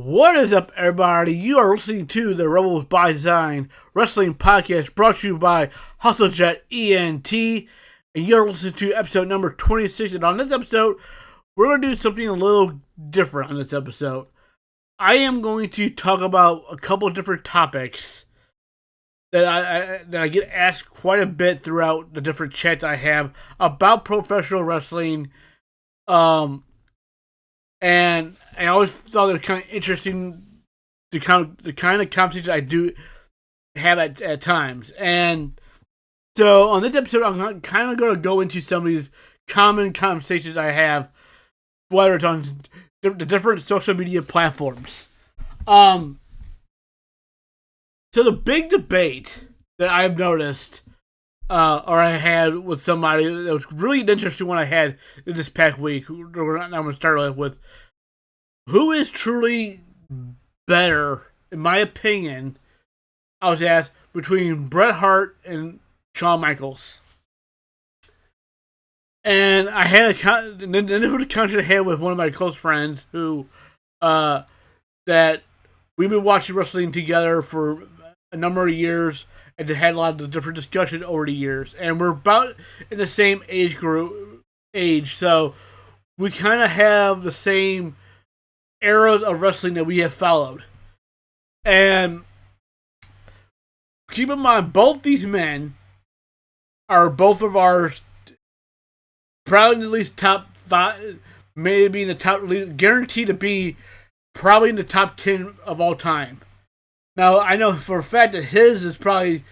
What is up, everybody? You are listening to the Rebels by Design Wrestling Podcast brought to you by HustleJet ENT, and you're listening to episode number 26. And on this episode, we're going to do something a little different on this episode. I am going to talk about a couple of different topics that I get asked quite a bit throughout the different chats I have about professional wrestling. And I always thought it was kind of interesting the kind of conversations I do have at times. And so on this episode, I'm kind of going to go into some of these common conversations I have, whether it's on the different social media platforms. So the big debate that I've noticed, or I had with somebody, that was really an interesting one I had this past week. I'm going to start with who is truly better, in my opinion. I was asked between Bret Hart and Shawn Michaels. And I had and then this was a conversation I had with one of my close friends who, that we've been watching wrestling together for a number of years and had a lot of different discussions over the years. And we're about in the same age, so we kind of have the same eras of wrestling that we have followed. And keep in mind, both these men are both of ours, probably at least top 5, maybe in the top, guaranteed to be probably in the top 10 of all time. Now, I know for a fact that his is probably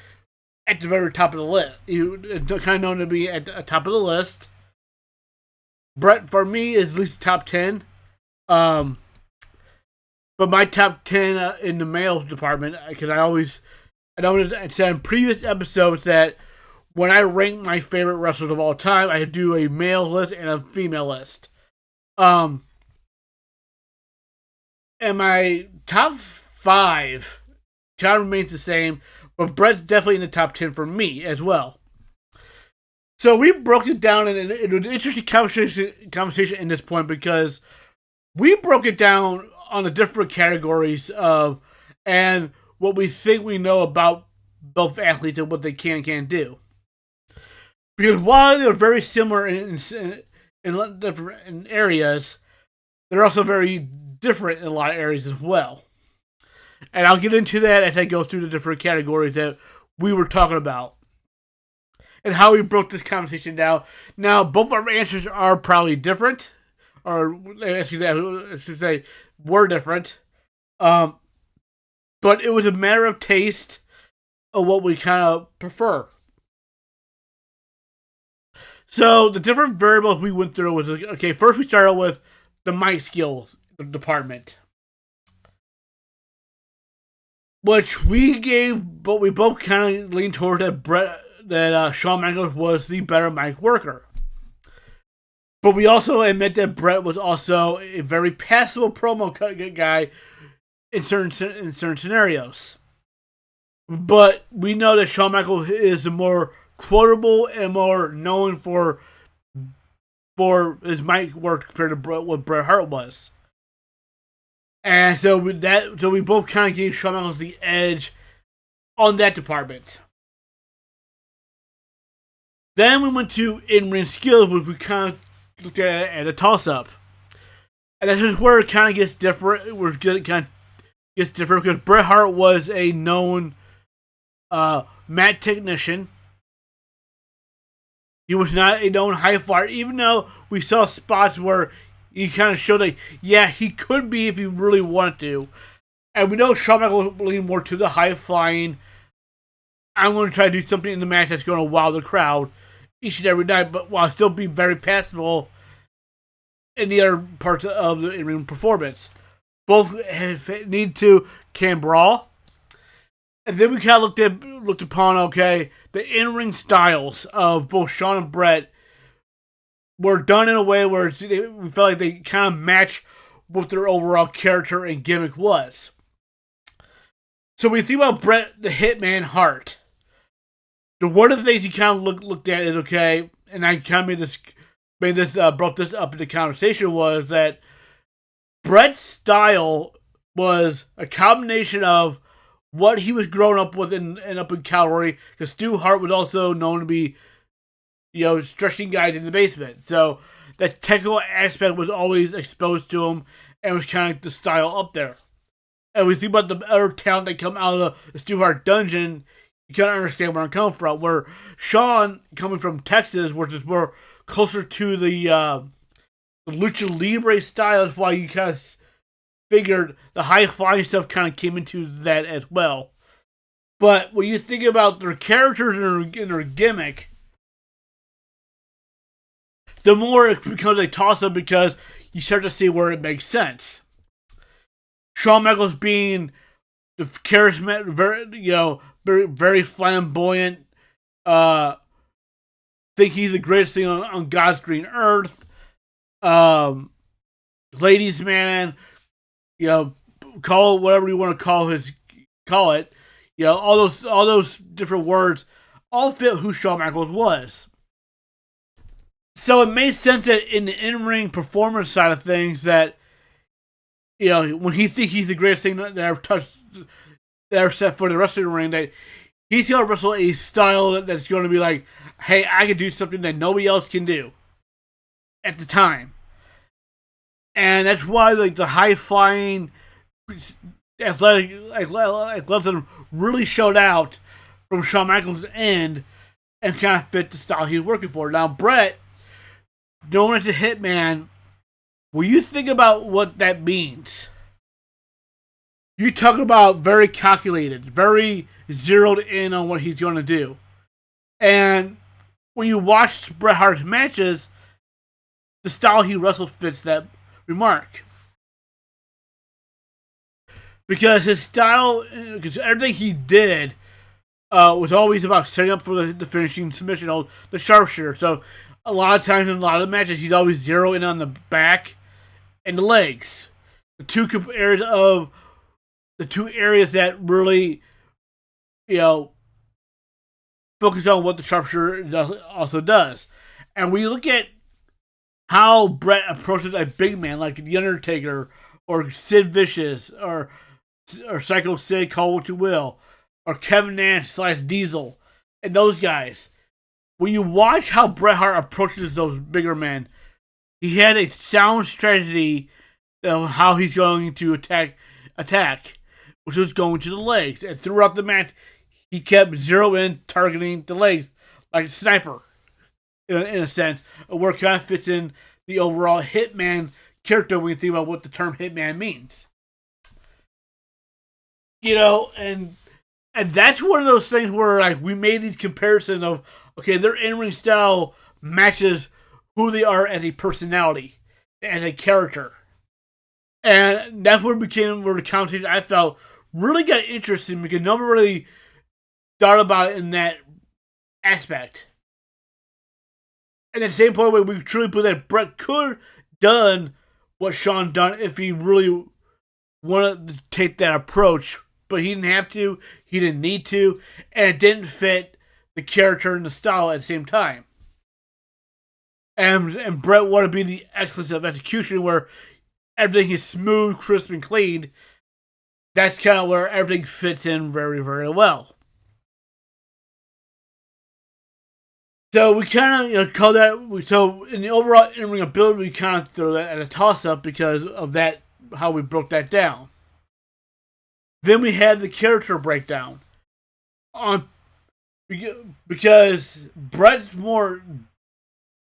at the very top of the list. Kind of known to be at the top of the list. Bret, for me, is at least top 10. But my top 10 in the male department, because I said in previous episodes that when I rank my favorite wrestlers of all time, I do a male list and a female list. And my top 5 kind of remains the same, but Bret's definitely in the top 10 for me as well. So we broke it down, and it was an interesting conversation in this point, because we broke it down on the different categories of and what we think we know about both athletes and what they can and can't do. Because while they're very similar in different areas, they're also very different in a lot of areas as well. And I'll get into that as I go through the different categories that we were talking about and how we broke this conversation down. Now, both our answers are probably different, or I should say, were different. But it was a matter of taste of what we kind of prefer. So the different variables we went through was, okay, first we started with the mic skills department, which we gave, but we both kind of leaned toward that Shawn Michaels was the better mic worker. But we also admit that Bret was also a very passable promo guy in certain scenarios. But we know that Shawn Michaels is the more quotable and more known for his mic work compared to what Bret Hart was. And so we both kind of gave Shawn Michaels the edge on that department. Then we went to in-ring skills, which we kind of looked at a toss-up. And this is where it kind of gets different. Because Bret Hart was a known mat technician. He was not a known high flyer, even though we saw spots where he kind of showed that, yeah, he could be if he really wanted to. And we know Shawn Michaels will lean more to the high flying. I'm going to try to do something in the match that's going to wow the crowd each and every night, but while still be very passable in the other parts of the in-ring performance. Both need to can brawl. And then we kind of looked upon, okay, the in-ring styles of both Shawn and Bret were done in a way where we felt like they kind of match what their overall character and gimmick was. So we think about Bret the Hitman Hart. One of the things you kind of looked at is, okay, and I kind of brought this up in the conversation, was that Bret's style was a combination of what he was growing up with up in Calgary, because Stu Hart was also known to be, stretching guys in the basement. So that technical aspect was always exposed to him and was kind of the style up there. And we think about the other talent that come out of the Stu Hart dungeon, you kind of understand where I'm coming from. Where Shawn, coming from Texas, which is more closer to the Lucha Libre style, is why you kind of figured the high-flying stuff kind of came into that as well. But when you think about their characters and their gimmick, the more it becomes a toss-up because you start to see where it makes sense. Shawn Michaels being the charismatic, very, very flamboyant, think he's the greatest thing on God's green earth. Ladies man, call it whatever you want to call it. All those different words all fit who Shawn Michaels was. So it made sense that in the in-ring performance side of things that, when he thinks he's the greatest thing that ever touched, that ever set foot in the wrestling ring, that he's going to wrestle a style that's going to be like, hey, I can do something that nobody else can do at the time. And that's why the high-flying athleticism really showed out from Shawn Michaels' end and kind of fit the style he was working for. Now, Bret, known as the Hitman, when you think about what that means, you talk about very calculated, very zeroed in on what he's going to do. And when you watch Bret Hart's matches, the style he wrestled fits that remark. Because his style, because everything he did was always about setting up for the finishing submission, the sharpshooter. So a lot of times in a lot of the matches, he's always zeroing in on the back and the legs. The two areas that really, focus on what the sharpshooter also does. And we look at how Bret approaches a big man like The Undertaker or Sid Vicious or Psycho Sid, call what you will, or Kevin Nash / Diesel, and those guys. When you watch how Bret Hart approaches those bigger men, he had a sound strategy of how he's going to attack, which was going to the legs. And throughout the match, he kept in targeting the legs like a sniper, in a sense, where it kind of fits in the overall Hitman character when you think about what the term Hitman means. And that's one of those things where we made these comparisons of, okay, their in-ring style matches who they are as a personality, as a character. And that's where the conversation I felt really got interesting because nobody really thought about it in that aspect. And at the same point, we truly believe that Bret could have done what Shawn done if he really wanted to take that approach. But he didn't have to, he didn't need to, and it didn't fit the character and the style at the same time. And Bret wanted to be the excellence of execution where everything is smooth, crisp, and clean. That's kind of where everything fits in very, very well. So we kind of call that. So in the overall in-ring ability, we kind of throw that at a toss-up because of that, how we broke that down. Then we had the character breakdown, because Bret's more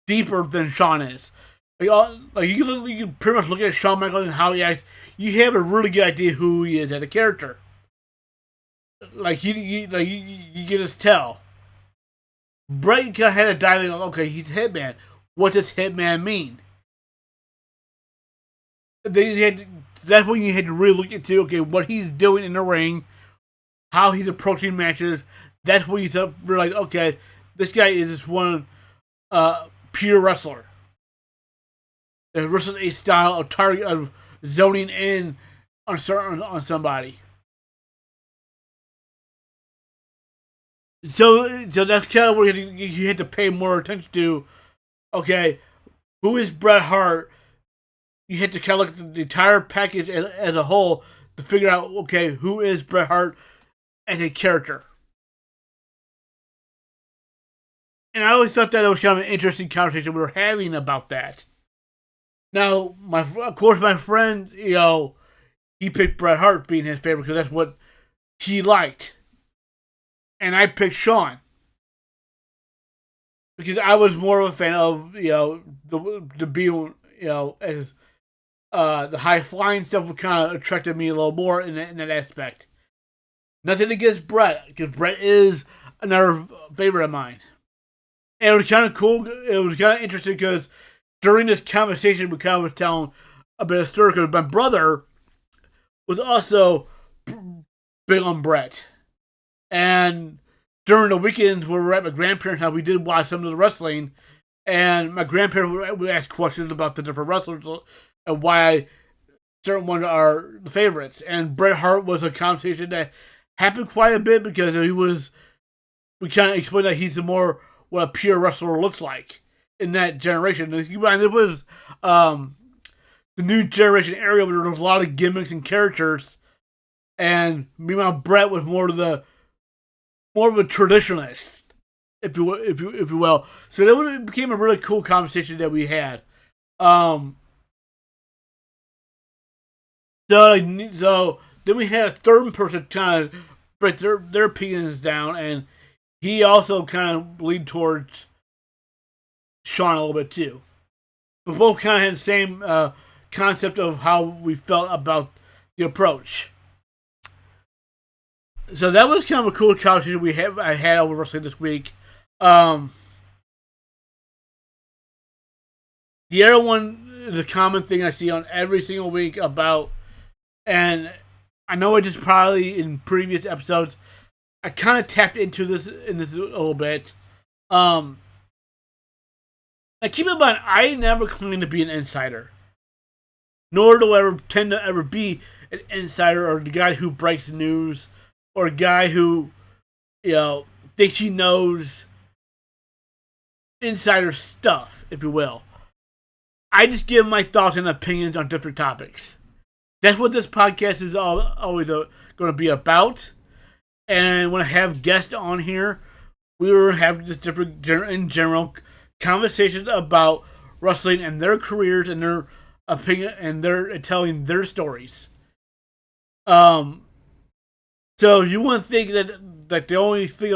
deeper than Shawn is. You can pretty much look at Shawn Michaels and how he acts. You have a really good idea who he is as a character. You can just tell. Bret kind of had to dive in. Okay, he's Hitman. What does Hitman mean? That's when you had to really look into, okay, what he's doing in the ring, how he's approaching matches. That's when you realize, okay, this guy is just one pure wrestler. That wrestles a style of zoning in on somebody. So that's kind of where you had to pay more attention to. Okay, who is Bret Hart? You had to kind of look at the entire package as a whole to figure out, okay, who is Bret Hart as a character. And I always thought that it was kind of an interesting conversation we were having about that. Now, of course, my friend, he picked Bret Hart being his favorite because that's what he liked. And I picked Shawn. Because I was more of a fan of, the being, as the high flying stuff kind of attracted me a little more in that aspect. Nothing against Bret, because Bret is another favorite of mine. And it was kind of cool. It was kind of interesting because during this conversation, we kind of was telling a bit of story because my brother was also big on Bret. And during the weekends where we were at my grandparents' house, we did watch some of the wrestling. And my grandparents would ask questions about the different wrestlers and why certain ones are the favorites. And Bret Hart was a conversation that happened quite a bit because we kind of explained that he's what a pure wrestler looks like in that generation. And it was the new generation area where there was a lot of gimmicks and characters. And meanwhile, Bret was more of a traditionalist, if you will. So that became a really cool conversation that we had. So then we had a third person kind of break their opinions down, and he also kind of leaned towards Shawn a little bit too. But both kind of had the same concept of how we felt about the approach. So that was kind of a cool conversation I had over wrestling this week. The other one, the common thing I see on every single week about, and I know I just probably in previous episodes, I kind of tapped into this a little bit. Now keep in mind, I never claim to be an insider, nor do I ever tend to ever be an insider or the guy who breaks the news. Or a guy who, thinks he knows insider stuff, if you will. I just give my thoughts and opinions on different topics. That's what this podcast is always going to be about. And when I have guests on here, we will have just different, in general, conversations about wrestling and their careers and their opinion and their telling their stories. So you want to think that the only thing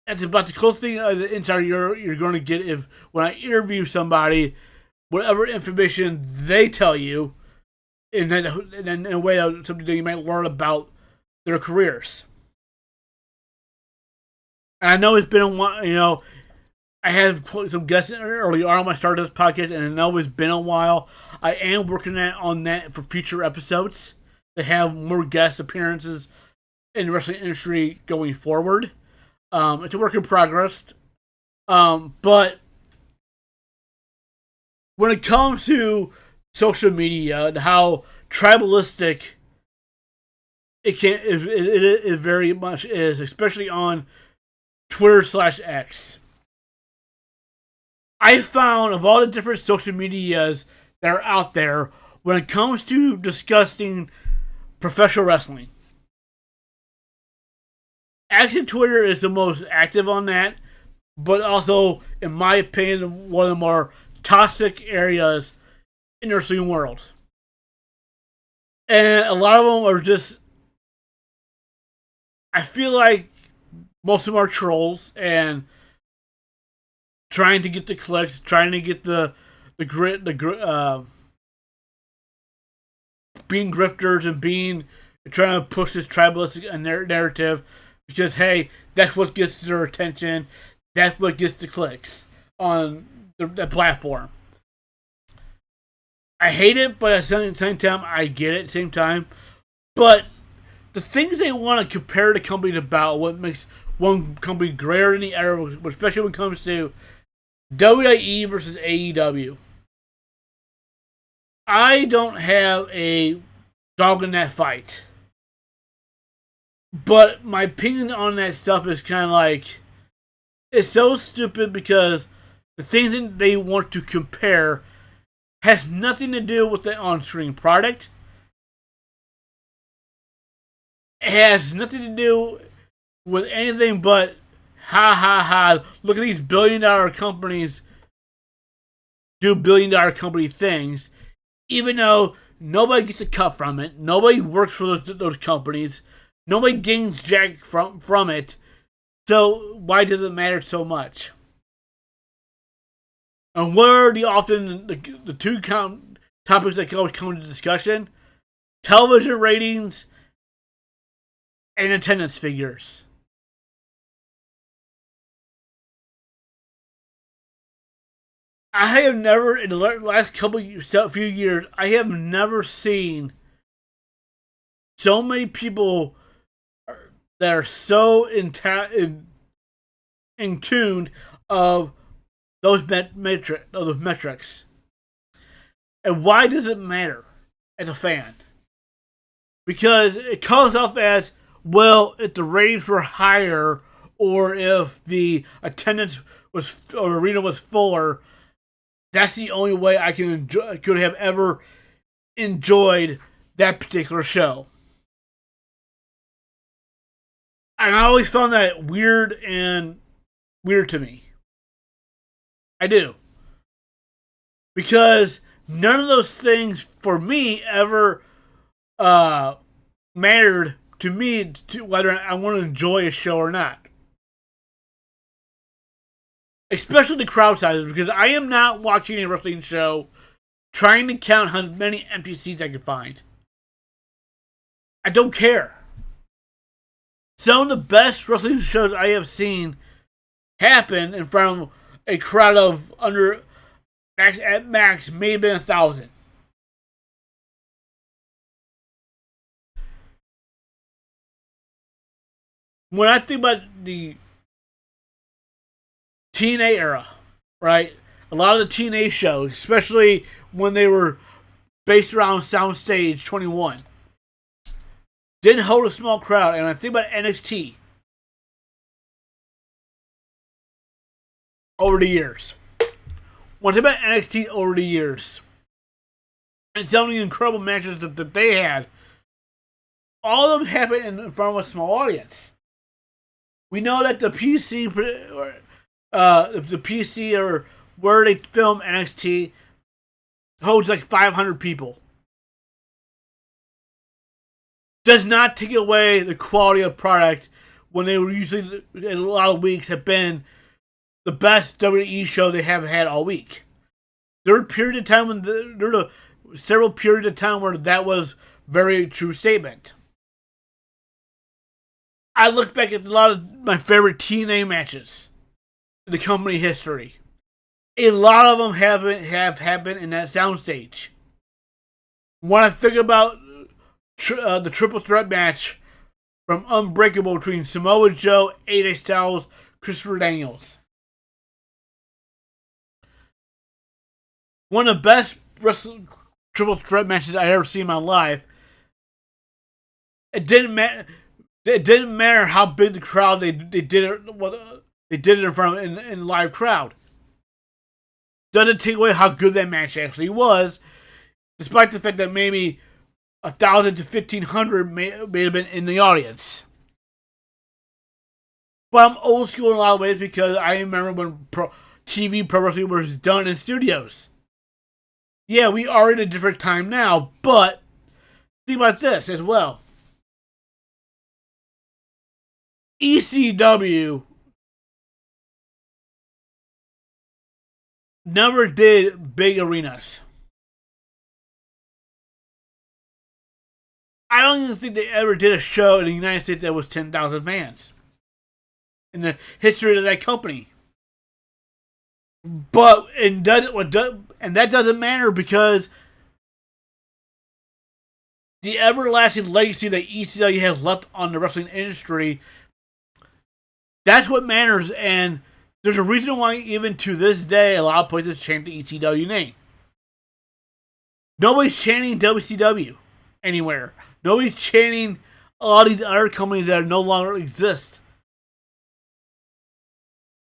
it's about the closest thing the insider you're going to get if when I interview somebody, whatever information they tell you, in a way something that you might learn about their careers. And I know it's been a while. I had some guests early on when I started this podcast, and I know it's been a while. I am working on that for future episodes. To have more guest appearances in the wrestling industry going forward. It's a work in progress. But when it comes to social media and how tribalistic it very much is, especially on Twitter/X. I found of all the different social medias that are out there, when it comes to discussing professional wrestling, Action Twitter is the most active on that, but also, in my opinion, one of the more toxic areas in the wrestling world. And a lot of them are just, I feel like most of them are trolls and trying to get the clicks, trying to get the being grifters and trying to push this tribalistic narrative because, hey, that's what gets their attention. That's what gets the clicks on the platform. I hate it, but at the same time, I get it at the same time. But the things they want to compare the companies about, what makes one company greater than the other, especially when it comes to WWE versus AEW. I don't have a dog in that fight. But my opinion on that stuff is kind of like, it's so stupid because the things that they want to compare has nothing to do with the on-screen product. It has nothing to do with anything but ha ha ha. Look at these billion-dollar companies do billion-dollar company things, even though nobody gets a cut from it. Nobody works for those companies. Nobody gains jack from it. So why does it matter so much? And what are the two topics that always come into discussion? Television ratings and attendance figures. I have never, in the last few years, I have never seen so many people that are so in tune of those metrics. And why does it matter as a fan? Because it comes up as, well, if the ratings were higher or if the attendance was or arena was fuller, that's the only way I could have ever enjoyed that particular show. And I always found that weird to me. I do. Because none of those things for me ever mattered to me to whether I want to enjoy a show or not. Especially the crowd sizes, because I am not watching a wrestling show trying to count how many empty seats I can find. I don't care. Some of the best wrestling shows I have seen happen in front of a crowd of at max, maybe 1,000. When I think about the TNA era, right? A lot of the TNA shows, especially when they were based around Soundstage 21, didn't hold a small crowd. And I think about NXT over the years. When I think about NXT over the years, and some of the incredible matches that they had, all of them happened in front of a small audience. We know that the PC or where they film NXT holds like 500 people. Does not take away the quality of product when they were usually, in a lot of weeks, have been the best WWE show they have had all week. There were periods of time several periods of time where that was very true statement. I look back at a lot of my favorite TNA matches in the company history. A lot of them have happened in that soundstage. When I think about the triple threat match from Unbreakable between Samoa Joe, AJ Styles, Christopher Daniels. One of the best triple threat matches I ever seen in my life. It didn't matter. It didn't matter how big the crowd they did it in front of in live crowd. Doesn't take away how good that match actually was, despite the fact that maybe 1,000 to 1,500 may have been in the audience. But I'm old school in a lot of ways because I remember when TV pro wrestling was done in studios. Yeah, we are in a different time now, but think about this as well. ECW never did big arenas. I don't even think they ever did a show in the United States that was 10,000 fans in the history of that company. But and that doesn't matter because the everlasting legacy that ECW has left on the wrestling industry, that's what matters. And there's a reason why even to this day a lot of places chant the ECW name. Nobody's chanting WCW anywhere. Nobody's chanting a lot of these other companies that no longer exist.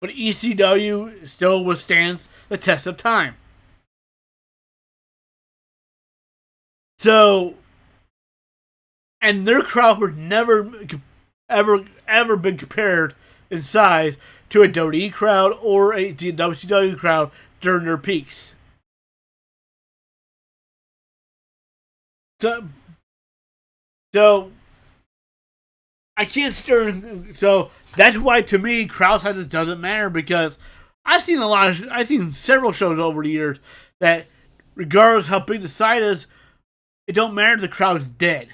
But ECW still withstands the test of time. So, and their crowd was never ever been compared in size to a WWE crowd or a WCW crowd during their peaks. So, so I can't stir. So that's why, to me, crowd sizes doesn't matter, because I've seen several shows over the years that, regardless how big the site is, it don't matter if the crowd is dead.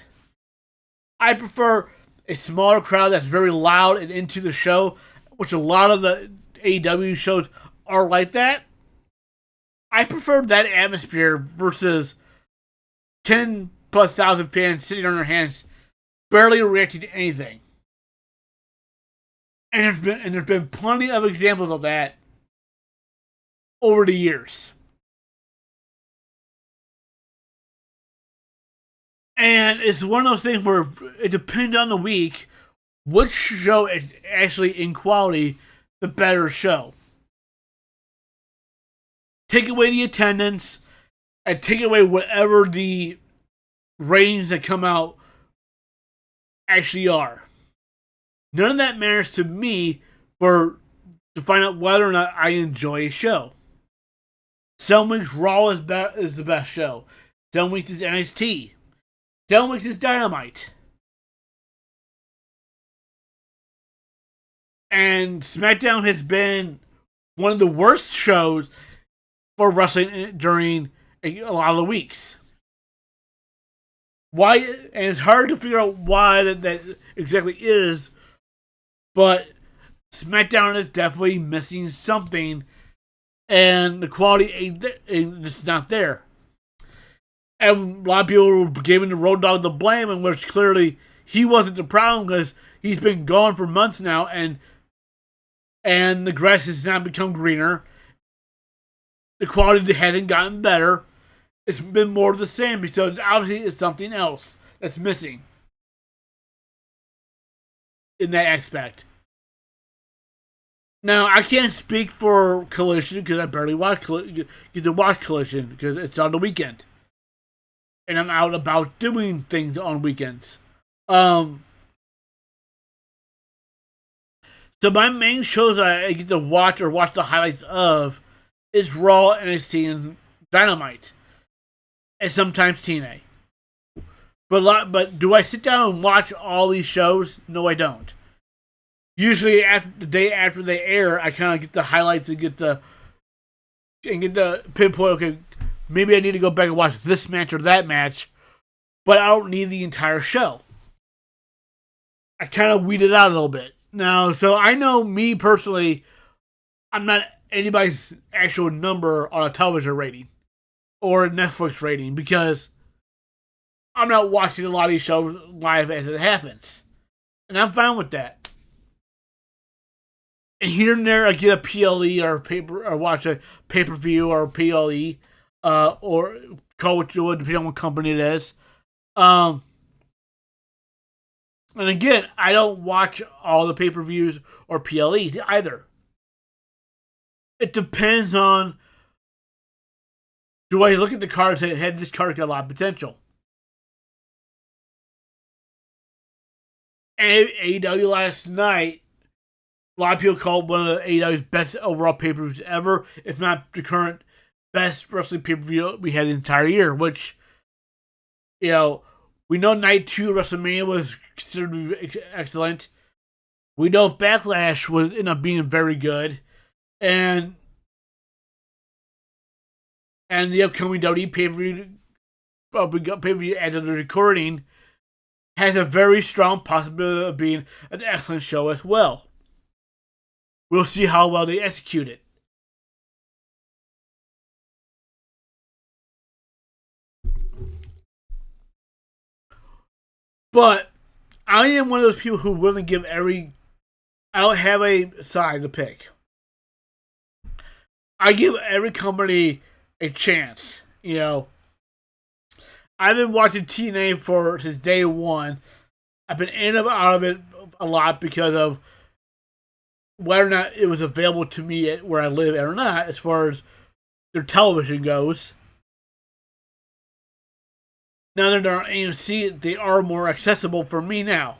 I prefer a smaller crowd that's very loud and into the show, which a lot of the AEW shows are like that. I prefer that atmosphere versus 10 plus thousand fans sitting on their hands, barely reacting to anything. And there's been plenty of examples of that over the years. And it's one of those things where it depends on the week which show is actually in quality the better show. Take away the attendance and take away whatever the ratings that come out actually are. None of that matters to me to find out whether or not I enjoy a show. Some weeks Raw is the best show. Some weeks it's NXT. Some weeks it's Dynamite. And SmackDown has been one of the worst shows for wrestling during a lot of the weeks. Why? And it's hard to figure out why that exactly is, but SmackDown is definitely missing something, and the quality ain't just not there. And a lot of people were giving the Road Dogg the blame, and which clearly he wasn't the problem, because he's been gone for months now, and the grass has not become greener. The quality hasn't gotten better. It's been more of the same, so obviously it's something else that's missing in that aspect. Now, I can't speak for Collision because I barely get to watch Collision because it's on the weekend. And I'm out about doing things on weekends. So my main shows I get to watch or watch the highlights of is Raw, NXT, and Dynamite. And sometimes TNA. But do I sit down and watch all these shows? No, I don't. Usually, the day after they air, I kind of get the highlights and get the pinpoint. Okay, maybe I need to go back and watch this match or that match, but I don't need the entire show. I kind of weed it out a little bit now. So I know, me personally, I'm not anybody's actual number on a television rating or a Netflix rating, because I'm not watching a lot of these shows live as it happens, and I'm fine with that. And here and there, I get a PLE or watch a pay-per-view or PLE, or call what you would, depending on what company it is. And again, I don't watch all the pay-per-views or PLEs either. It depends on, do I look at the card and say, hey, this card got a lot of potential? And AEW last night, a lot of people called one of the AEW's best overall pay-per-views ever, if not the current best wrestling pay-per-view we had the entire year, which, we know Night 2 WrestleMania was considered to be excellent. We know Backlash was ended up being very good. And the upcoming WWE pay-per-view, we got pay-per-view as of the recording, has a very strong possibility of being an excellent show as well. We'll see how well they execute it. But I am one of those people who wouldn't give I don't have a side to pick. I give every company a chance. I've been watching TNA since day one. I've been in and out of it a lot because of whether or not it was available to me where I live or not, as far as their television goes. Now that they're on AMC, they are more accessible for me now.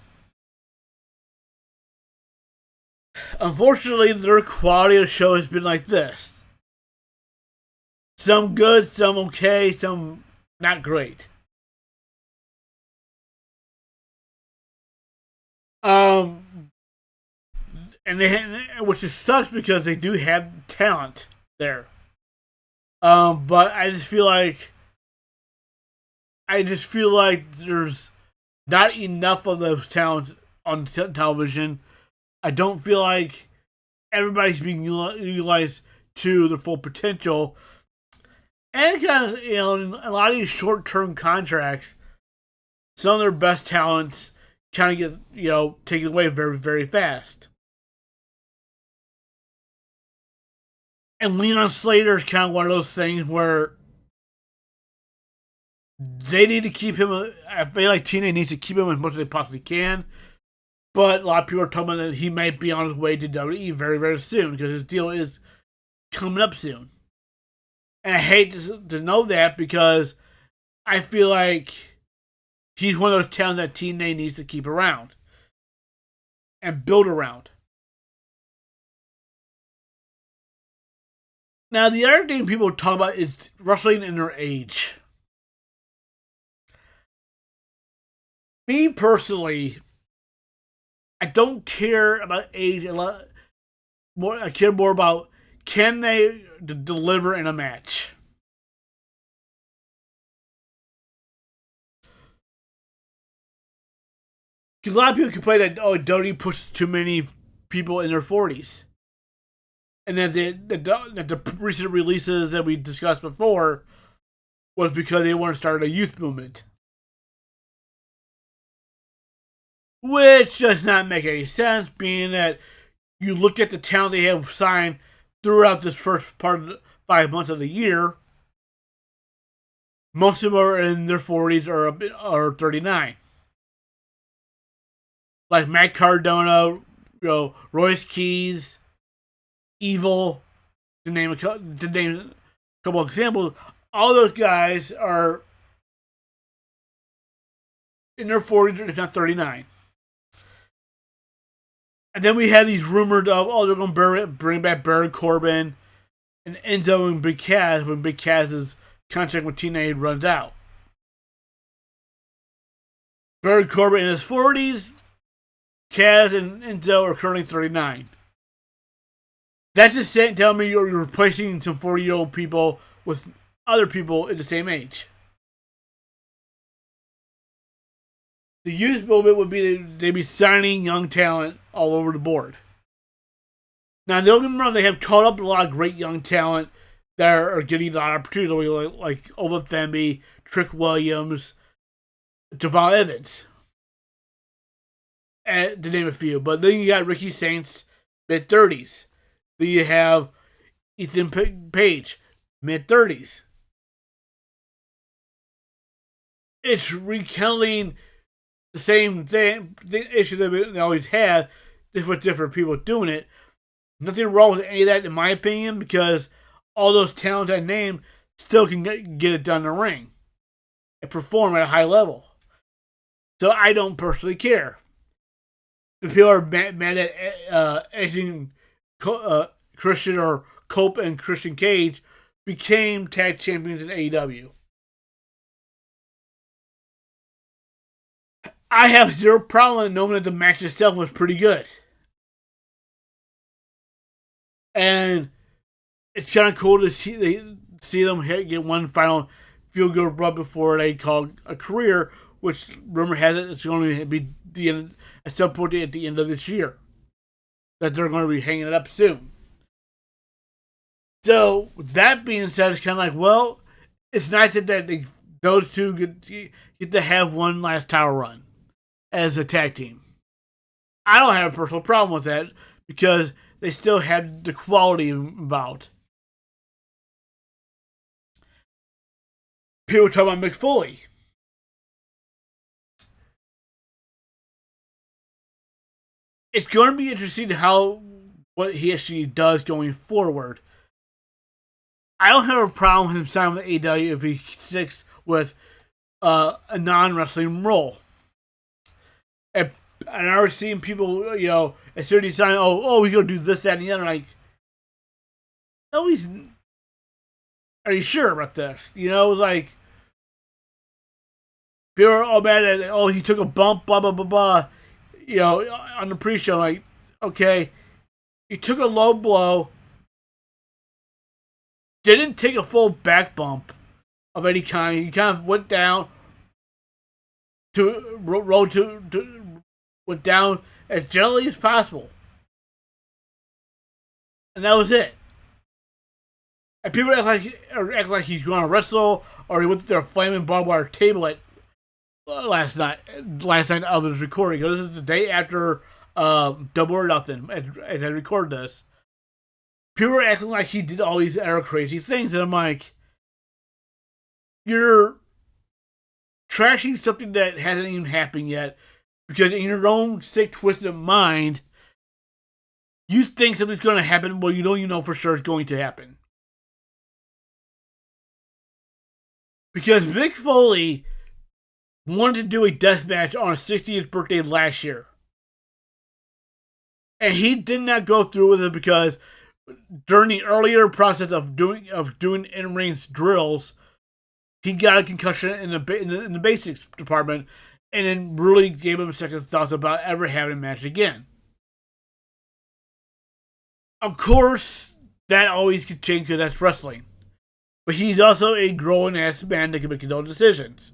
Unfortunately, their quality of show has been like this. Some good, some okay, some not great. Um, and which just sucks because they do have talent there. But I just feel like there's not enough of those talents on television. I don't feel like everybody's being utilized to their full potential. And kind of, a lot of these short-term contracts, some of their best talents kind of get, taken away very, very fast. And Leon Slater is kind of one of those things where they need to keep him. I feel like TNA needs to keep him as much as they possibly can. But a lot of people are talking about that he might be on his way to WWE very, very soon because his deal is coming up soon. And I hate to know that because I feel like he's one of those talents that TNA needs to keep around and build around. Now, the other thing people talk about is wrestling in their age. Me personally, I don't care about age a lot. I care more about can they deliver in a match. A lot of people complain that WWE pushes too many people in their 40s. And then the recent releases that we discussed before was because they want to start a youth movement. Which does not make any sense, being that you look at the talent they have signed throughout this first part of the 5 months of the year. Most of them are in their 40s or 39. Like Matt Cardona, Royce Keys, Evil, to name a couple of examples. All those guys are in their 40s, if not 39. And then we had these rumored of, they're going to bring back Baron Corbin and Enzo and Big Cass when Big Cass's contract with TNA runs out. Baron Corbin in his 40s, Cass and Enzo are currently 39. That's just telling me you're replacing some 40-year-old people with other people in the same age. The youth movement would be they'd be signing young talent all over the board. Now, don't get me wrong, they have caught up a lot of great young talent that are getting a lot of opportunities, like Ova Femby, Trick Williams, Javon Evans, to name a few. But then you got Ricky Saints, mid-30s. Then you have Ethan Page, mid-30s. It's rekindling the same thing, the issue that we always had, just with different people doing it. Nothing wrong with any of that, in my opinion, because all those talents I named still can get it done in the ring and perform at a high level. So I don't personally care. If people are mad at anything Christian or Cope and Christian Cage became tag champions in AEW. I have zero problem knowing that the match itself was pretty good. And it's kind of cool to see them get one final feel-good run before they call a career, which rumor has it it's going to be at some point at the end of this year. That they're going to be hanging it up soon. So, that being said, it's kind of like, well, it's nice that those two get to have one last title run as a tag team. I don't have a personal problem with that because they still had the quality involved. People talk about Mick Foley. It's going to be interesting what he actually does going forward. I don't have a problem with him signing with AEW if he sticks with a non-wrestling role. And I was seeing people, as soon as he's saying, oh, he's going to do this, that, and the other, like, no, are you sure about this? Like, people are all mad at, he took a bump, blah, blah, blah, blah, on the pre-show, like, okay, he took a low blow, didn't take a full back bump of any kind. He kind of went down went down as gently as possible. And that was it. And people act like he's going to wrestle, or he went to their flaming barbed wire table at last night of his recording. This is the day after Double or Nothing, as I record this. People were acting like he did all these other crazy things, and I'm like, you're trashing something that hasn't even happened yet, because in your own sick, twisted mind, you think something's going to happen, well, you know for sure it's going to happen. Because Mick Foley wanted to do a death match on his 60th birthday last year. And he did not go through with it because during the earlier process of doing in-ring drills, he got a concussion in the basics department, and then really gave him second thoughts about ever having a match again. Of course, that always could change because that's wrestling. But he's also a grown-ass man that can make his own decisions.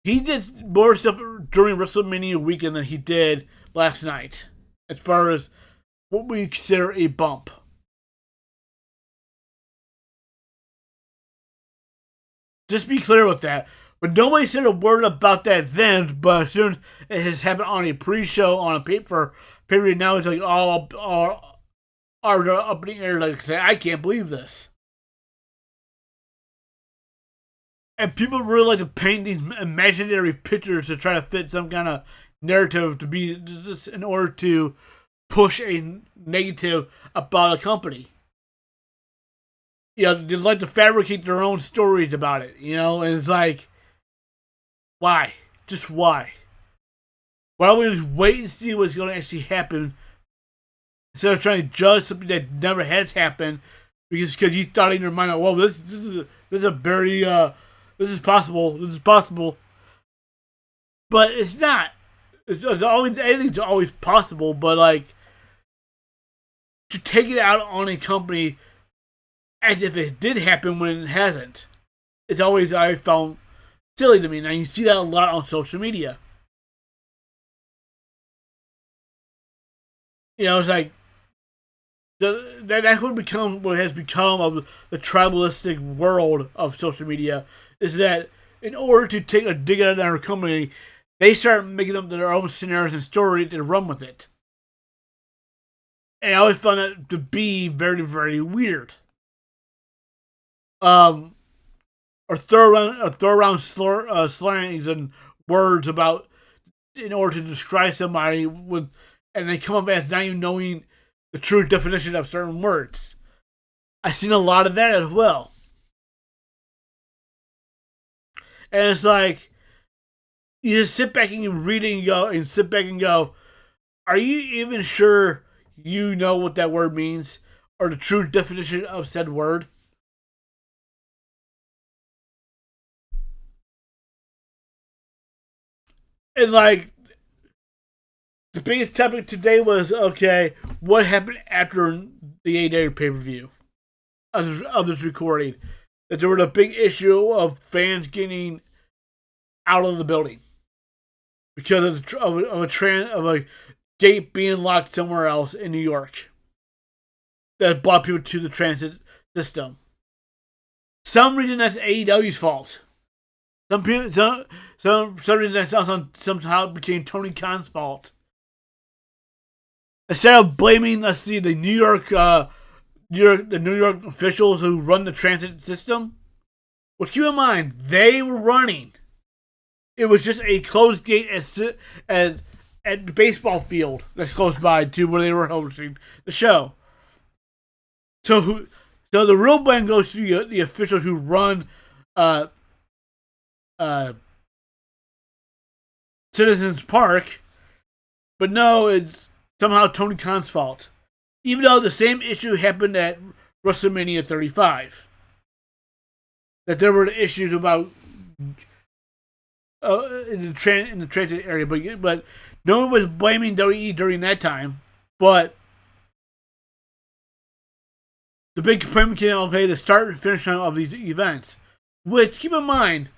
He did more stuff during WrestleMania weekend than he did last night, as far as what we consider a bump. Just be clear with that. But nobody said a word about that then, but as soon as it has happened on a pre-show, on a pay-per-view, now it's like all up in the air, like, I can't believe this. And people really like to paint these imaginary pictures to try to fit some kind of narrative to be just in order to push a negative about a company. They like to fabricate their own stories about it, and it's like, why? Just why? Why don't we just wait and see what's going to actually happen instead of trying to judge something that never has happened because you thought in your mind, well, this is a very this is possible, but it's not. Anything's always possible, but like to take it out on a company as if it did happen when it hasn't, it's always, I found, silly to me. Now you see that a lot on social media. It's like that's what has become of the tribalistic world of social media. Is that in order to take a dig out of their company, they start making up their own scenarios and stories and run with it. And I always found that to be very, very weird. Or throw around slangs and words about in order to describe somebody and they come up as not even knowing the true definition of certain words. I've seen a lot of that as well. And it's like, you just sit back and you read it and go, are you even sure you know what that word means? Or the true definition of said word? And like, the biggest topic today was, okay, what happened after the 8-day pay-per-view of this recording? That there was a big issue of fans getting out of the building because of a gate being locked somewhere else in New York that brought people to the transit system. Some reason that's AEW's fault. Some reason that somehow became Tony Khan's fault. Instead of blaming, the New York officials who run the transit system. Well, keep in mind, they were running. It was just a closed gate at the baseball field that's close by to where they were hosting the show. So So the real blame goes to the officials who run uh, uh, Citizens Park, but no, it's somehow Tony Khan's fault. Even though the same issue happened at WrestleMania 35, that there were issues about in the transit area, but no one was blaming WWE during that time. But the big complaint came, okay, the start and finish time of these events. Which, keep in mind,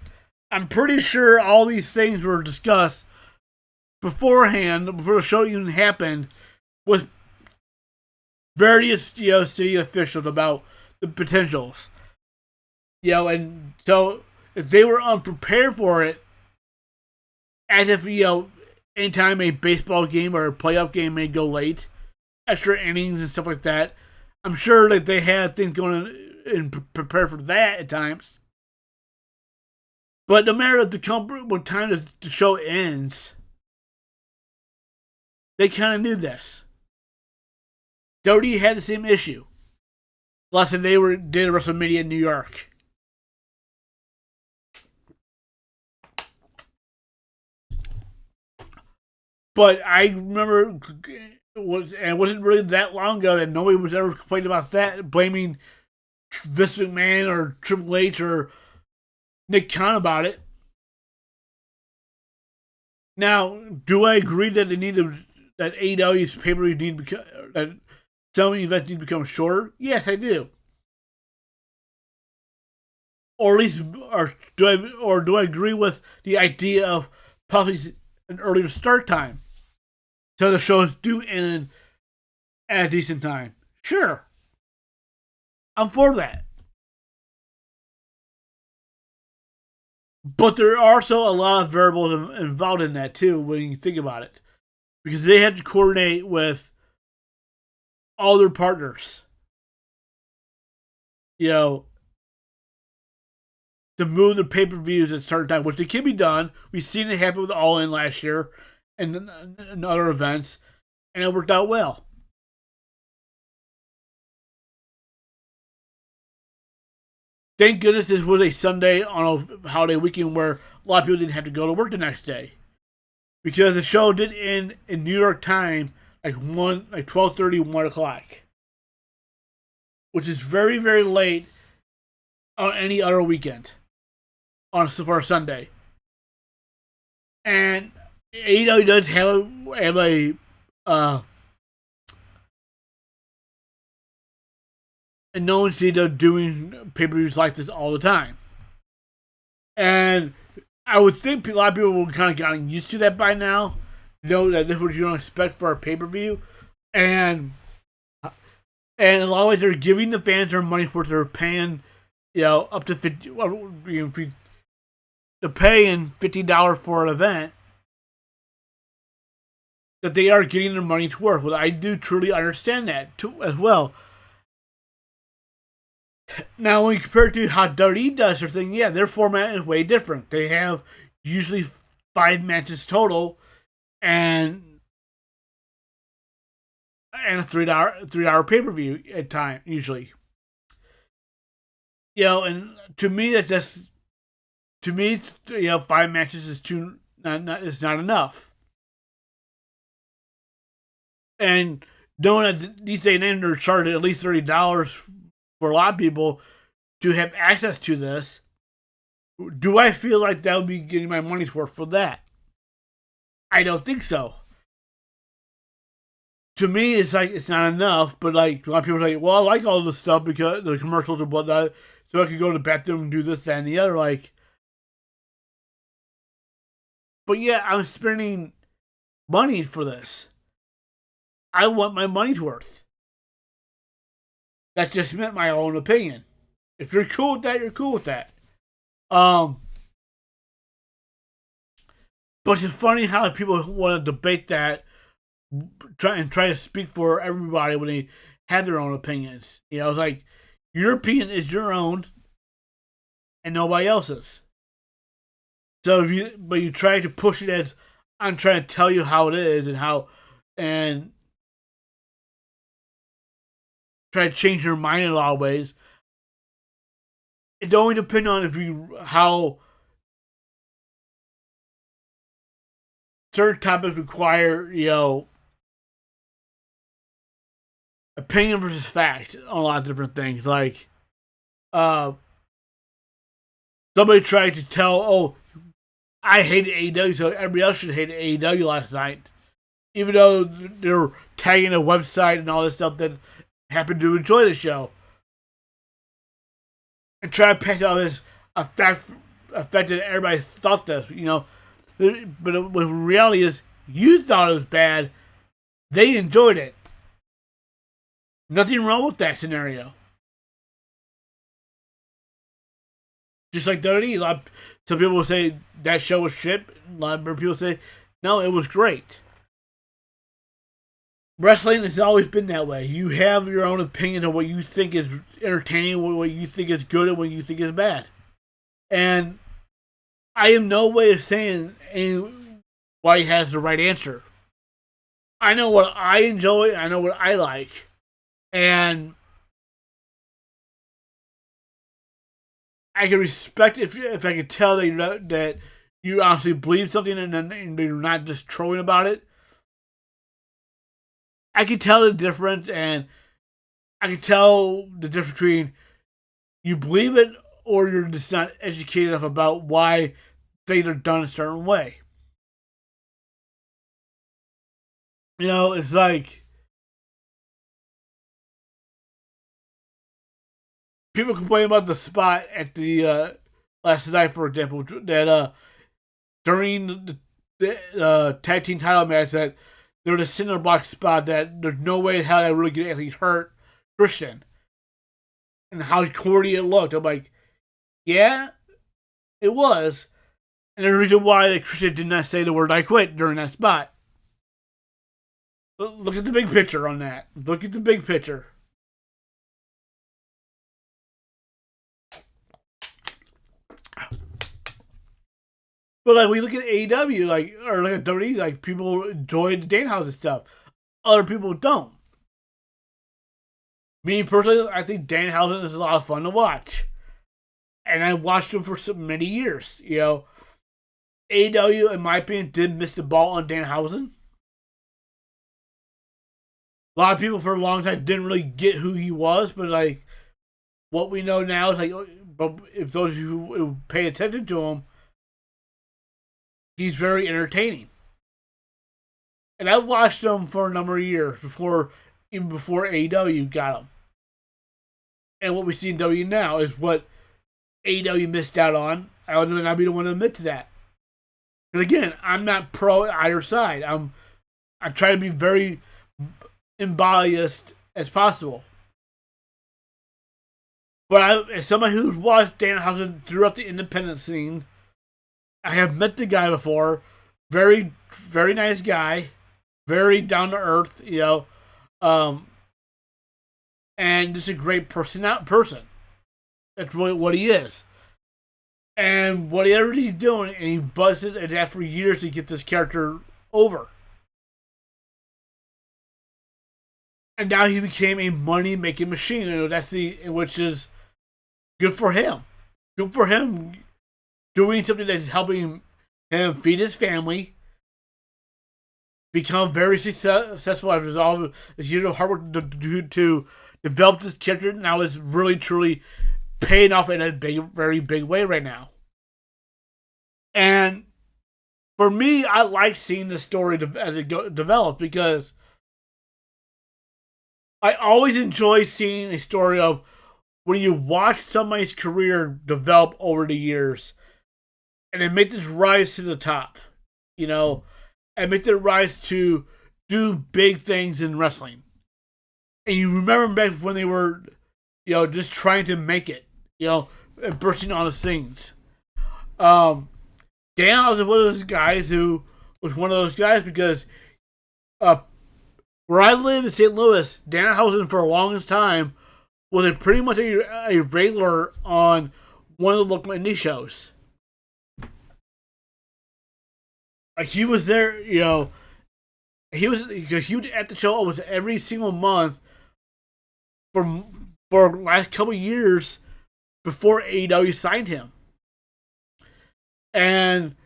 I'm pretty sure all these things were discussed beforehand, before the show even happened, with various city officials about the potentials. And so if they were unprepared for it, as if anytime a baseball game or a playoff game may go late, extra innings and stuff like that, I'm sure that they had things going and prepared for that at times. But no matter what time the show ends, they kind of knew this. WWE had the same issue. Last time they did WrestleMania in New York. But I remember it wasn't really that long ago that nobody was ever complaining about that, blaming Vince McMahon or Triple H or Nick Khan about it. Now, do I agree that that AEW's pay-per-view that some events need to become shorter? Yes, I do. Or at least, do I agree with the idea of possibly an earlier start time, so the shows do end at a decent time? Sure, I'm for that. But there are also a lot of variables involved in that too when you think about it, because they have to coordinate with all their partners. To move the pay-per-views at certain time, which they can be done. We've seen it happen with All In last year and other events, and it worked out well. Thank goodness this was a Sunday on a holiday weekend where a lot of people didn't have to go to work the next day, because the show did end in New York time like 12:30, 1 o'clock, which is very, very late on any other weekend for a Sunday. And AEW does have a known city of doing pay-per-views like this all the time. And I would think a lot of people have kind of gotten used to that by now. Know that this is what you don't expect for a pay-per-view. And in a lot of ways, they're giving the fans their money for it. They're paying, up to $50. They're paying $50 for an event, that they are getting their money's worth. Well, I do truly understand that too, as well. Now, when you compare it to how WWE does their thing, their format is way different. They have usually 5 matches total, and a 3-hour pay-per-view at time usually. And to me, that's just 5 matches is is not enough. And knowing that these days they're charging at least $30 for a lot of people to have access to this, do I feel like that would be getting my money's worth for that? I don't think so. To me, it's like it's not enough. But like a lot of people are like, well, I like all this stuff because the commercials and whatnot, so I could go to the bathroom and do this, that, and the other. But I'm spending money for this. I want my money's worth. That's just my own opinion. If you're cool with that, you're cool with that. But it's funny how people want to debate that, try to speak for everybody when they have their own opinions. It's like, your opinion is your own and nobody else's. So but you try to push it as, I'm trying to tell you how it is and try try to change your mind in a lot of ways. It only depends on how certain topics require, opinion versus fact on a lot of different things. Like, uh, somebody tried to tell, I hated AEW, so everybody else should hate AEW last night. Even though they're tagging a website and all this stuff that happened to enjoy the show. And try to pass all this effect that everybody thought this, But the reality is, you thought it was bad. They enjoyed it. Nothing wrong with that scenario. Just like WWE, some people will say that show was shit. A lot of people say, no, it was great. Wrestling has always been that way. You have your own opinion of what you think is entertaining, what you think is good, and what you think is bad. And I am no way of saying why he has the right answer. I know what I enjoy, I know what I like. And I can respect if I can tell that you honestly believe something and you're not just trolling about it. I can tell the difference, and I can tell the difference between you believe it or you're just not educated enough about why things are done a certain way. It's like people complain about the spot at the last night, for example, that during the tag team title match that there was a cinder block spot that there's no way in hell I really get anything hurt Christian. And how corny it looked. I'm like, yeah, it was. And the reason why that Christian did not say the word I quit during that spot. Look at the big picture on that. Look at the big picture. But like we look at AEW, or look at WWE, like people enjoy the Danhausen stuff. Other people don't. Me personally, I think Danhausen is a lot of fun to watch, and I watched him for so many years. AEW, in my opinion, did miss the ball on Danhausen. A lot of people for a long time didn't really get who he was, but like what we know now is but if those who pay attention to him, he's very entertaining. And I watched him for a number of years even before AEW got him. And what we see in W now is what AEW missed out on. I would not be the one to admit to that. Because again, I'm not pro either side. I try to be very unbiased as possible. But as somebody who's watched Danhausen throughout the independent scene, I have met the guy before. Very, very nice guy. Very down to earth, and just a great person. That's really what he is. And whatever he's doing, and he busted it after years to get this character over. And now he became a money-making machine. Which is good for him. Good for him doing something that's helping him feed his family, become very successful after all this years of hard work to develop this character. Now is really truly paying off in a very big way right now. And for me, I like seeing the story as it develops, because I always enjoy seeing a story of when you watch somebody's career develop over the years and they make this rise to the top, and make their rise to do big things in wrestling. And you remember back when they were, just trying to make it, and bursting on the scenes. Dan was one of those guys who was one of those guys because where I live in St. Louis, Danhausen for the longest time was pretty much a regular on one of the local indie shows. He was there, he was at the show almost every single month for the last couple of years before AEW signed him. And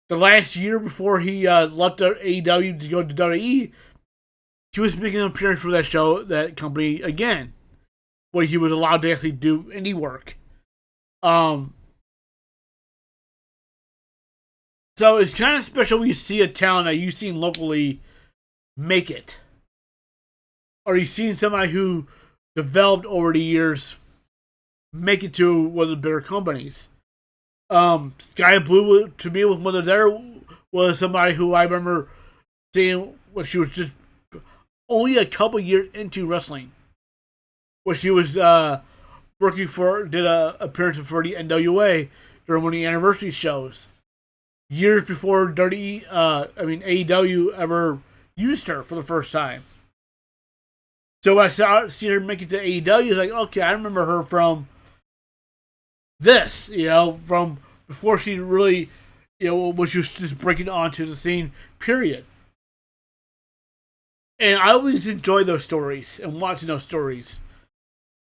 the last year before he left AEW to go to WWE, he was making an appearance for that company again, where he was allowed to actually do indie work. So it's kind of special when you see a talent that you've seen locally make it. Or you've seen somebody who developed over the years make it to one of the bigger companies. Sky Blue, to me, was somebody who I remember seeing when she was just only a couple years into wrestling. When she was did a appearance for the NWA during one of the anniversary shows. Years before AEW ever used her for the first time. So when I see her make it to AEW, I was like, okay, I remember her from this, from before she really, when she was just breaking onto the scene, period. And I always enjoy those stories and watching those stories.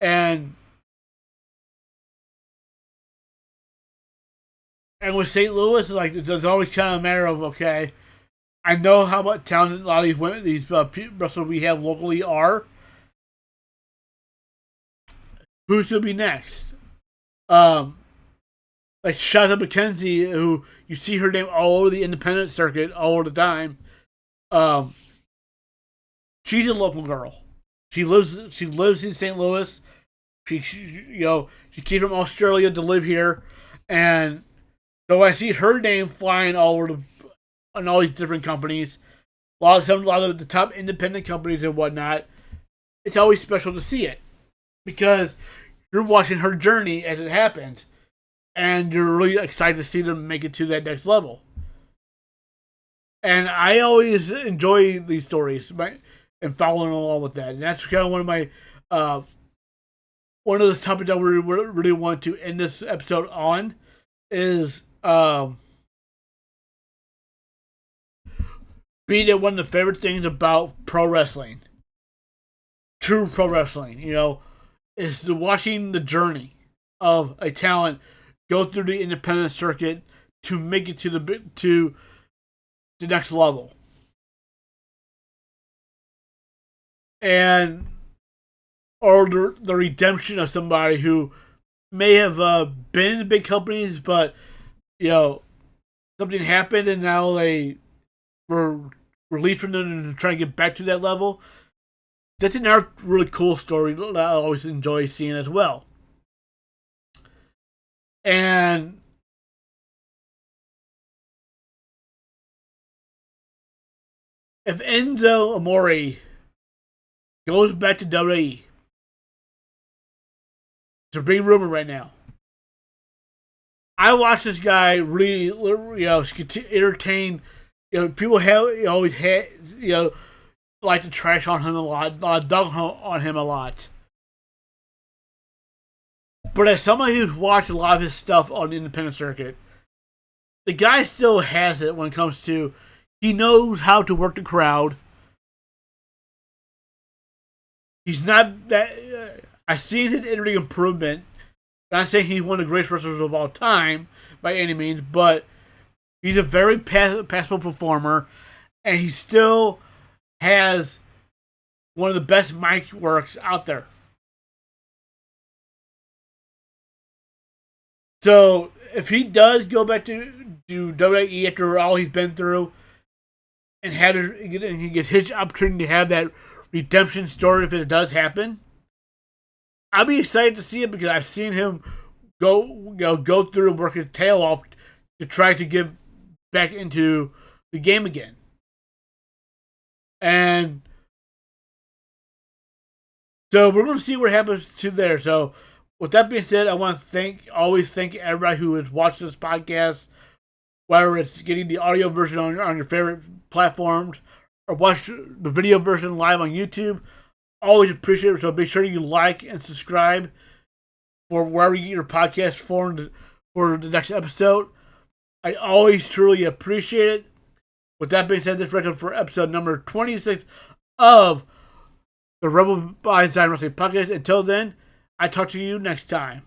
And with St. Louis, like, it's always kind of a matter of, okay, I know how much talented a lot of these women, these wrestlers we have locally are. Who's to be next? Like Shanta McKenzie, who you see her name all over the independent circuit all the time. She's a local girl. She lives in St. Louis. She came from Australia to live here, and so I see her name flying all over on all these different companies. A lot of the top independent companies and whatnot. It's always special to see it because you're watching her journey as it happens, and you're really excited to see them make it to that next level. And I always enjoy these stories and following along with that. And that's kind of one of my one of the topics that we really want to end this episode on is being one of the favorite things about pro wrestling, true pro wrestling, is watching the journey of a talent go through the independent circuit to make it to the next level. And or the redemption of somebody who may have been in the big companies, but something happened and now they were released from them and trying to get back to that level. That's another really cool story that I always enjoy seeing as well. And if Enzo Amore goes back to WWE, it's a big rumor right now. I watch this guy really, entertain. People always had, like to trash on him a lot, dug on him a lot. But as somebody who's watched a lot of his stuff on the independent circuit, the guy still has it when it comes to he knows how to work the crowd. He's not that. I've seen his in-ring improvement. I'm not saying he's one of the greatest wrestlers of all time by any means, but he's a very passable performer, and he still has one of the best mic works out there. So if he does go back to WWE after all he's been through, and he gets his opportunity to have that redemption story if it does happen, I'll be excited to see it because I've seen him go through and work his tail off to try to get back into the game again. And so we're going to see what happens to there. So with that being said, I want to always thank everybody who has watched this podcast, whether it's getting the audio version on your favorite platforms or watch the video version live on YouTube. Always appreciate it. So be sure you like and subscribe for wherever you get your podcast for the next episode. I always truly appreciate it. With that being said, this is for episode number 26 of the Rebel by Design Wrestling Podcast. Until then, I talk to you next time.